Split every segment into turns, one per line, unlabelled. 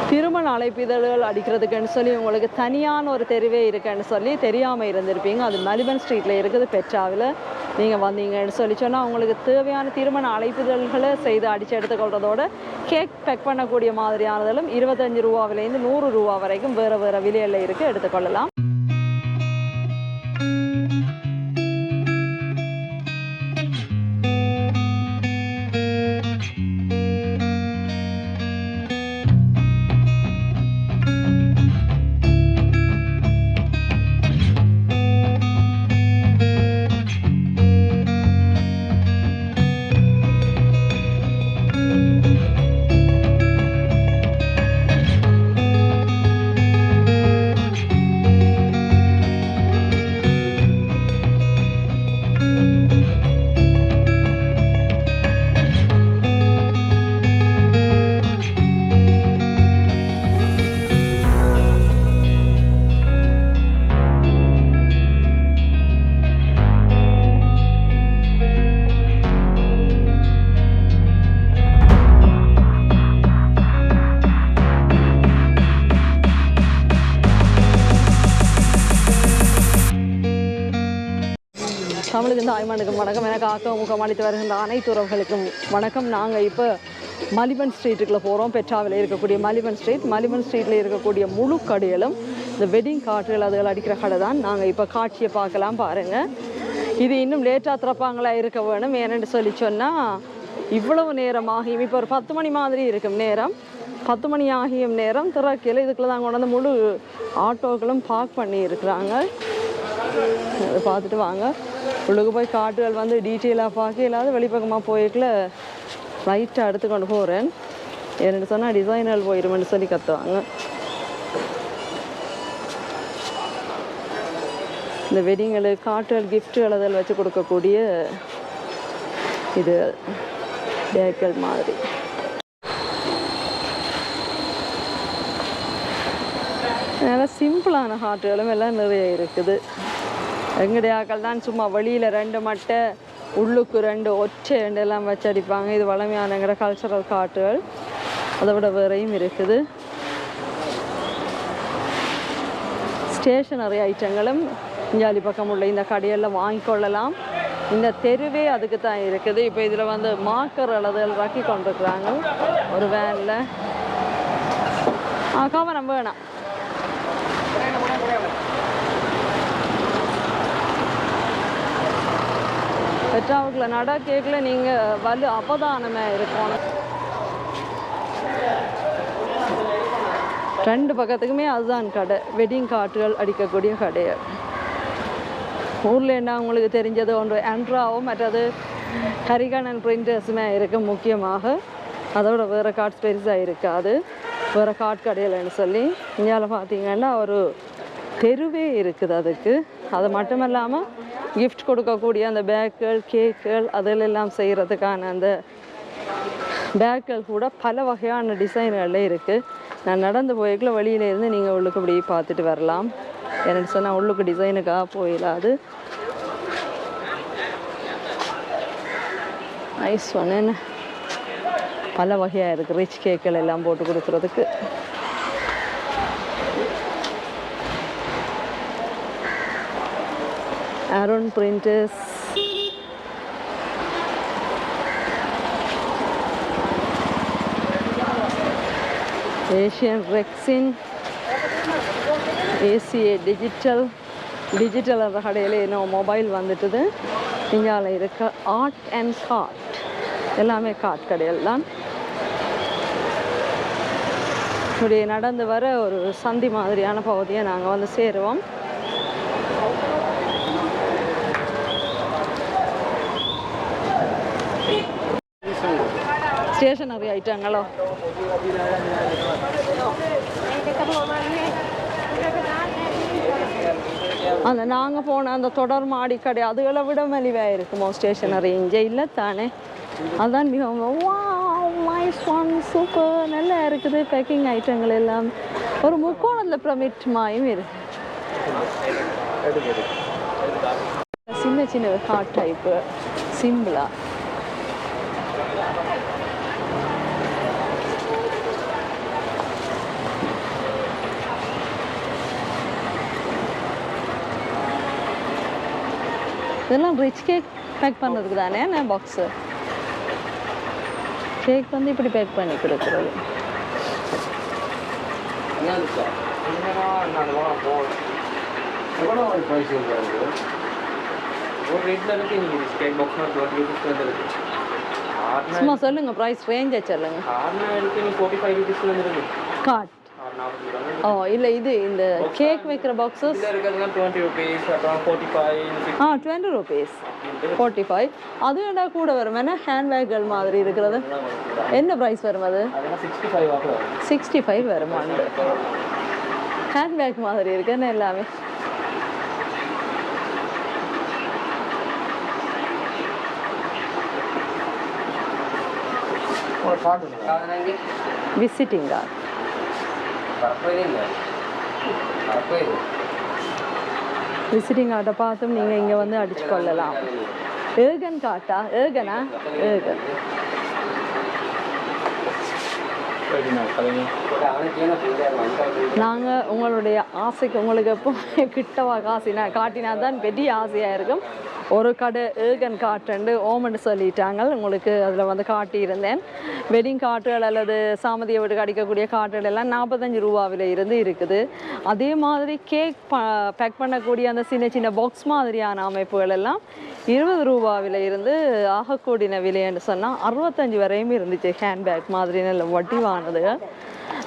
திருமண அழைப்பிதழ்கள் அடிக்கிறதுக்குன்னு சொல்லி உங்களுக்கு தனியான ஒரு தெருவே இருக்குன்னு சொல்லி தெரியாமல் இருந்திருப்பீங்க. அது மெல்பர்ன் ஸ்ட்ரீட்டில் இருக்குது, பெட்ராவில். நீங்கள் வந்தீங்கன்னு சொல்லி சொன்னால் உங்களுக்கு தேவையான திருமண அழைப்பிதழ்களை செய்து அடித்து எடுத்துக்கொள்கிறதோட கேக் பேக் பண்ணக்கூடிய மாதிரியானதிலும் 25 ரூபாவிலேருந்து 100 ரூபா வரைக்கும் வேறு வேறு விலையில் இருக்குது, எடுத்துக்கொள்ளலாம். தமிழுக்கு இந்த ஆய்மானுக்கும் வணக்கம். எனக்கு ஆக்க முகம் அளித்து வருகின்ற அனைத்து உறவுகளுக்கும் வணக்கம். நாங்கள் இப்போ மெல்பர்ன் ஸ்ட்ரீட்டுக்குள்ளே போகிறோம். பெட்ராவில் இருக்கக்கூடிய மெல்பர்ன் ஸ்ட்ரீட்டில் இருக்கக்கூடிய முழு கடைகளும் இந்த வெட்டிங் கார்டுகள் அதுகள் அடிக்கிற கடை தான். நாங்கள் இப்போ காட்சியை பார்க்கலாம் பாருங்கள். இது இன்னும் லேட்டாக திறப்பாங்களா இருக்க வேணும். ஏன்னு சொல்லி சொன்னால் இவ்வளவு நேரம் ஆகியும் இப்போ ஒரு 10 மணி மாதிரி இருக்கும் நேரம். 10 மணி ஆகியும் நேரம் திறக்கையில் இதுக்குள்ளே தான் கொண்டு வந்து முழு ஆட்டோக்களும் பார்க் பண்ணி இருக்கிறாங்க. அதை பார்த்துட்டு வாங்க. உள்ளுக்கு போய் காட்டுகள் வந்து டீட்டெயிலாக பார்க்க இல்லாத வெளிப்பக்கமாக போய்க்குள்ள லைட்டாக எடுத்து கொண்டு போகிறேன். ஏன்னு சொன்னால் டிசைனர் போயிடுமென்னு சொல்லி கற்றுவாங்க. இந்த வெட்டிங்களுக்கு காட்டுகள் கிஃப்ட்டுகள் அதில் வச்சு கொடுக்கக்கூடிய இது பேக்கள் மாதிரி. நல்லா சிம்பிளான ஹாட்டுகளும் எல்லாம் நிறைய இருக்குது. எங்கடையாக்கள் தான் சும்மா வெளியில் 2 மட்டை உள்ளுக்கு 2 ஒற்றை எல்லாம் வச்சு அடிப்பாங்க. இது வளமையானங்கிற கல்ச்சரல் காட்டுகள். அதை விட வேறையும் இருக்குது. ஸ்டேஷனரி ஐட்டங்களும் இஞ்சாலி பக்கம் உள்ள இந்த கடையெல்லாம் வாங்கிக்கொள்ளலாம். இந்த தெருவே அதுக்கு தான் இருக்குது. இப்போ இதில் வந்து மார்க்கர் அளவுகள் ரக்கி கொண்டிருக்கிறாங்க ஒரு வேனில். கவனம் வேணாம். பெட்ராவுக்குள்ள நட கேட்கல நீங்கள் வலு அவதானமாக இருக்கணும். 2 பக்கத்துக்குமே அதுதான் கடை, வெட்டிங் கார்டுகள் அடிக்கக்கூடிய கடைகள். ஊரில் என்ன உங்களுக்கு தெரிஞ்சது ஒன்று ஆண்ட்ராவும் மற்றது ஹரிகணன் பிரிண்டர்ஸுமே இருக்குது முக்கியமாக. அதோட வேறு கார்ட்ஸ் பெருசாக இருக்காது, வேறு கார்ட் கடையில்னு சொல்லி. இந்தியாவில் பார்த்தீங்கன்னா ஒரு தெருவே இருக்குது அதுக்கு. அது மட்டும் இல்லாமல் கிஃப்ட் கொடுக்கக்கூடிய அந்த பேக்குகள் கேக்குகள் அதிலெல்லாம் செய்கிறதுக்கான அந்த பேக்குகள் கூட பல வகையான டிசைன்களில் இருக்குது. நான் நடந்து போய்க்குள்ள வெளியில இருந்து நீங்கள் உள்ளுக்கு இப்படி பார்த்துட்டு வரலாம். எனக்கு சொன்னால் உள்ளுக்கு டிசைனுக்காக போயிடாது. நைஸ் ஒன்று என்ன பல வகையாக இருக்குது. ரிச் கேக்குகள் எல்லாம் போட்டு கொடுக்குறதுக்கு. Aaron printers, Asian rexine, ACA digital அந்த கடையில் இன்னும் மொபைல் வந்துட்டுது. இங்கால இருக்க ஆர்ட் அண்ட் கார்ட் எல்லாமே கார்ட் கடையில் தான். இப்படி நடந்து வர ஒரு சந்தி மாதிரியான பகுதியை நாங்கள் வந்து சேருவோம். ஸ்டேஷனரி ஐட்டங்களோ அந்த நாங்கள் போன அந்த தொடர் மாடி கடை அதுகளை விட மலிவாக இருக்குமோ ஸ்டேஷனரி இங்கே இல்லை தானே? அதான் மிகவும் சூப்பர் நல்லா இருக்குது. பேக்கிங் ஐட்டங்கள் எல்லாம் ஒரு முக்கோணத்தில் பிரமிட் மாயும் இருக்கு. சின்ன சின்ன ஹார்ட் டைப்பு சிம்பிளா. இதெல்லாம் ரிச் கேக் பேக் பண்ணுறதுக்கு தானே நான் பாக்ஸு கேக் வந்து இப்படி பேக் பண்ணி கொடுக்குறது. சும்மா சொல்லுங்க ப்ரைஸ் ரேஞ்சை சொல்லுங்க. காட் ஓ இல்லை இது இந்த கேக் வைக்கிற பாக்ஸஸ்
20 rupees, 45.
20 rupees 45. அது என்ன கூட வரும் என்ன ஹேண்ட்பேக்கள் மாதிரி இருக்கிறது என்ன ப்ரைஸ் வரும்? அது 65 வரும். ஹேண்ட்பேக் மாதிரி இருக்கு என்ன எல்லாமே. விசிட்டிங் கார்டு விசிட்டிங் கார்டை பார்த்தும் நீங்கள் இங்கே வந்து அடிச்சு கொள்ளலாம். ஏகன் காட்டா ஏகனா ஏகன் நாங்கள் உங்களுடைய ஆசைக்கு உங்களுக்கு எப்போ கிட்டவா காட்டினா தான் பெரிய ஆசையாக இருக்கும். ஒரு கடை ஏகன் காட்டுண்டு ஓமன்னு சொல்லிட்டாங்க. உங்களுக்கு அதில் வந்து காட்டியிருந்தேன். வெட்டிங் காட்டுகள் அல்லது சாமதியை விட்டு அடிக்கக்கூடிய காட்டுகள் எல்லாம் 45 ரூபாவில் இருந்து இருக்குது. அதே மாதிரி கேக் பேக் பண்ணக்கூடிய அந்த சின்ன சின்ன பாக்ஸ் மாதிரியான அமைப்புகள் எல்லாம் 20 ரூபாவில் இருந்து ஆகக்கூடிய விலைன்னு சொன்னால் 65 வரையும் இருந்துச்சு. ஹேண்ட்பேக் மாதிரி நல்ல வட்டிவானது.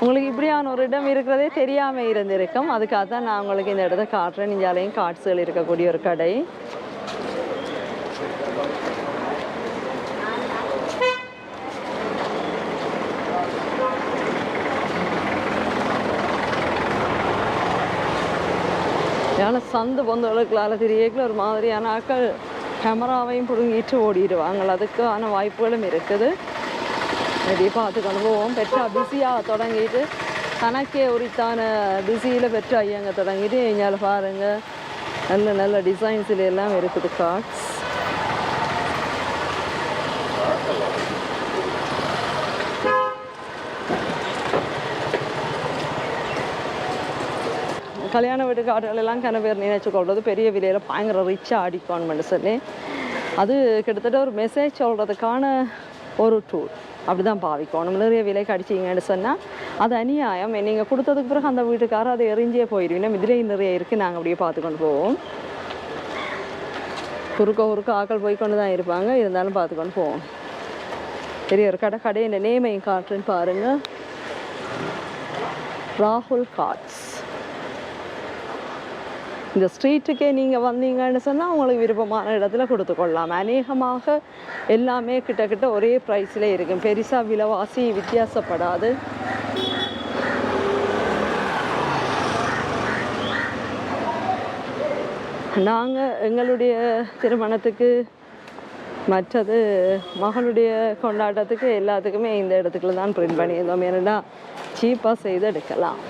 உங்களுக்கு இப்படியான ஒரு இடம் இருக்கிறதே தெரியாமல் இருந்திருக்கும். அதுக்காக தான் நான் உங்களுக்கு இந்த இடத்த காட்டுறேன். இஞ்சாலையும் காட்ஸுகள் இருக்கக்கூடிய ஒரு கடை. ஏன்னா சந்து பொந்தவளுக்குள்ளால் தெரியல ஒரு மாதிரியான ஆக்கள் கேமராவையும் பிடுங்கிட்டு ஓடிடுவாங்க. அதுக்கான வாய்ப்புகளும் இருக்குது. நிறைய பார்த்துக்கொண்டு போவோம். பெற்றா பிஸியாக தொடங்கிட்டு கணக்கே உரித்தான பிஸியில் பெற்றா ஐயாங்க தொடங்கிட்டு எங்களால் பாருங்கள் நல்ல நல்ல டிசைன்ஸில் எல்லாம் இருக்குது கார்ட்ஸ். கல்யாண வீட்டு கார்டுகள் எல்லாம் கன பேர் நினைச்சுக்கொள்வது பெரிய விலையில் பயங்கர ரிச்சாக அடிக்கணும்னு சொல்லி அது கிட்டத்தட்ட ஒரு மெசேஜ் சொல்கிறதுக்கான ஒரு டூல் அப்படி தான் பாவிக்கணும். நிறைய விலைக்கு அடிச்சிங்கன்னு சொன்னால் அது அநியாயம். நீங்கள் கொடுத்ததுக்கு பிறகு அந்த வீட்டுக்காரர் அதை எரிஞ்சே போயிடுவீங்க. இதிலேயும் நிறைய இருக்குது. நாங்கள் அப்படியே பார்த்து கொண்டு போவோம். குறுக்க ஆக்கள் போய்கொண்டு தான் இருப்பாங்க. இருந்தாலும் பார்த்துக்கொண்டு போவோம். பெரிய ஒரு கடை இந்த நேமையும் காட்டுன்னு பாருங்கள். ராகுல் கார்ட்ஸ். இந்த ஸ்ட்ரீட்டுக்கே நீங்கள் வந்தீங்கன்னு சொன்னால் உங்களுக்கு விருப்பமான இடத்துல கொடுத்துக்கொள்ளலாம். அநேகமாக எல்லாமே கிட்டத்தட்ட ஒரே ப்ரைஸில் இருக்கும். பெருசாக விலைவாசி வித்தியாசப்படாது. நாங்கள் எங்களுடைய திருமணத்துக்கு மற்றது மகளுடைய கொண்டாட்டத்துக்கு எல்லாத்துக்குமே இந்த இடத்துக்குள்ள தான் பிரிண்ட் பண்ணியிருந்தோம். ஏன்னா சீப்பாக செய்து எடுக்கலாம்.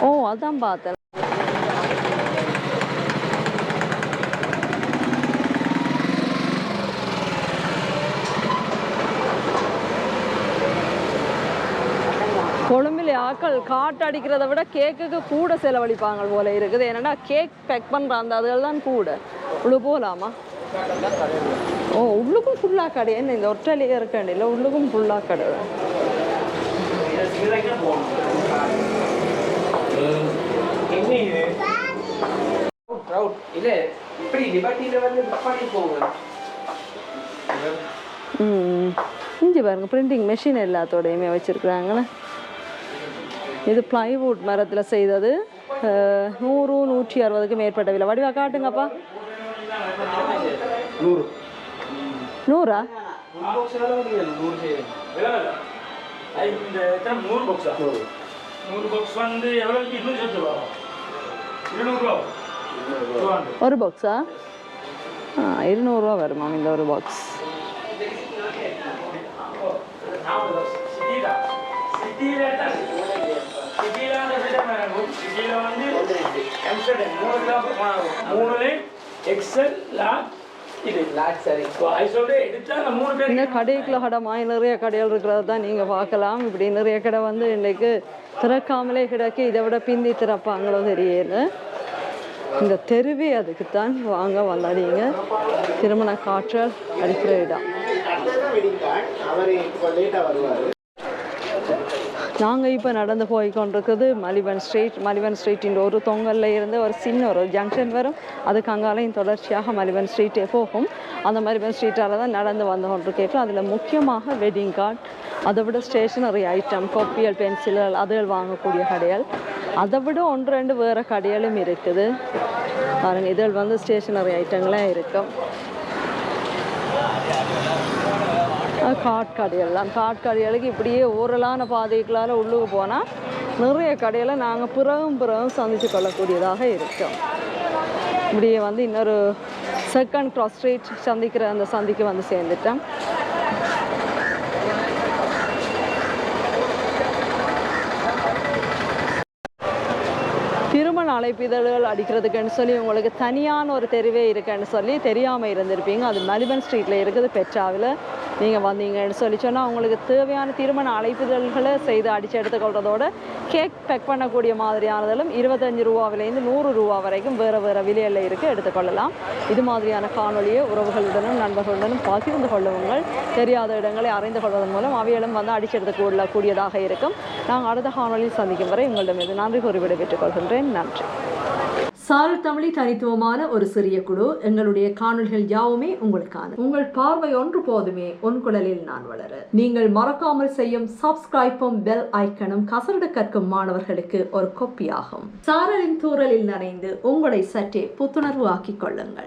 ஓ அதான் பார்த்தேன். கொழும்பில் ஆக்கள் காட்டு அடிக்கிறத விட கேக்குக்கு கூட செலவழிப்பாங்க போல இருக்குது. ஏன்னா கேக் பேக் பண்ணுற அந்த அதுகள் தான் கூட. உள்ளு போகலாமா? ஓ உள்ளுக்கும் ஃபுல்லாக கடை. என்ன இந்த ஒற்றையிலேயே இருக்கேன் இல்லை, உள்ளுக்கும் ஃபுல்லாக கடை. இஞ்சி பாருங்க பிரிண்டிங் மெஷின் எல்லாத்தோடையுமே வச்சிருக்கிறாங்களே. இது பிளைவுட் மரத்தில் செய்தது. 100 160க்கு மேற்பட்ட விலை. வடிவா காட்டுங்கப்பா. 100 ஒரு பாக்ஸா? 200 ரூபா வருமா இந்த ஒரு பாக்ஸ்?
இது லாட் சரி ஐசோலே எடுத்தா நம்ம 3 பேர்
இந்த கடைக்குள்ள கடமாய் நிறைய கடைகள் இருக்கிறது தான் நீங்கள் பார்க்கலாம். இப்படி நிறைய கடை வந்து இன்றைக்கு திறக்காமலே கிடக்கு. இதை விட பிந்தி திறப்பாங்களோ தெரியல. இந்த தெருவே அதுக்குத்தான். வாங்க வந்தாடிங்க. திருமண காற்றல் அடிக்கிற இடம். நாங்கள் இப்போ நடந்து போய் கொண்டிருக்கிறது மலிபன் ஸ்ட்ரீட். மலிபன் ஸ்ட்ரீட்டின் ஒரு தொங்கல்ல இருந்து ஒரு சின்ன ஒரு ஜங்ஷன் வரும். அதுக்கு அங்காலையும் தொடர்ச்சியாக மலிபன் ஸ்ட்ரீட்டே போகும். அந்த மலிபன் ஸ்ட்ரீட்டால் தான் நடந்து வந்து கொண்டிருக்கோம். அதில் முக்கியமாக வெட்டிங் கார்டு, அதை விட ஸ்டேஷனரி ஐட்டம், கொப்பியல், பென்சில்கள், அதுகள் வாங்கக்கூடிய கடைகள். அதை விட 1-2 வேறு கடைகளும் இருக்குது பாருங்க. இதில் வந்து ஸ்டேஷனரி ஐட்டங்களாக இருக்கும். காட்கடையெல்லாம் காட்கடைகளுக்கு இப்படியே ஊரலான பாதைகளால் உள்ளுக்கு போனால் நிறைய கடையில் நாங்கள் பிறகும் சந்தித்து கொள்ளக்கூடியதாக இருக்கும். இப்படியே வந்து இன்னொரு செகண்ட் கிராஸ் ஸ்ட்ரீட் சந்திக்கிற அந்த சந்திக்கு வந்து சேர்ந்துட்டோம். திருமண அழைப்பிதழ்கள் அடிக்கிறதுக்குன்னு சொல்லி உங்களுக்கு தனியான ஒரு தெருவே இருக்குன்னு சொல்லி தெரியாமல் இருந்திருப்பீங்க. அது மலிபன் ஸ்ட்ரீட்டில் இருக்குது. பெட்ராவில் நீங்கள் வந்தீங்கன்னு சொல்லி சொன்னால் உங்களுக்கு தேவையான திருமண அழைப்பிதழ்களை செய்து அடித்து எடுத்துக்கொள்றதோட கேக் பேக் பண்ணக்கூடிய மாதிரியானதிலும் 25 ரூபாவிலேருந்து 100 ரூபா வரைக்கும் வேறு விலையில் இருக்குது, எடுத்துக்கொள்ளலாம். இது மாதிரியான காணொலியை உறவுகளுடனும் நண்பர்களுடனும் பகிர்ந்து கொள்ளுங்கள். தெரியாத இடங்களை அறிந்து கொள்வதன் மூலம் அவைகளும் வந்து அடித்து எடுத்துக்கொள்ளக்கூடியதாக இருக்கும். நாங்கள் அடுத்த காணொலியில் சந்திக்கும் வரை உங்களிடமிருந்து நன்றி கூறி விடைபெற்றுக் கொள்கின்றேன். நன்றி. சாரல் தமிழ் தனித்துவமான ஒரு சிறிய குழு. எங்களுடைய காணொலிகள் யாவுமே உங்களுக்கான. உங்கள் பார்வை ஒன்று போதுமே உன் குழலில் நான் வளர. நீங்கள் மறக்காமல் செய்யும் சப்ஸ்கிரைப்பும் பெல் ஐக்கனும் கசட கற்கும் மாணவர்களுக்கு ஒரு கொப்பியாகும். சாரலின் தூரலில் நனைந்து உங்களை சற்றே புத்துணர்வு ஆக்கிக் கொள்ளுங்கள்.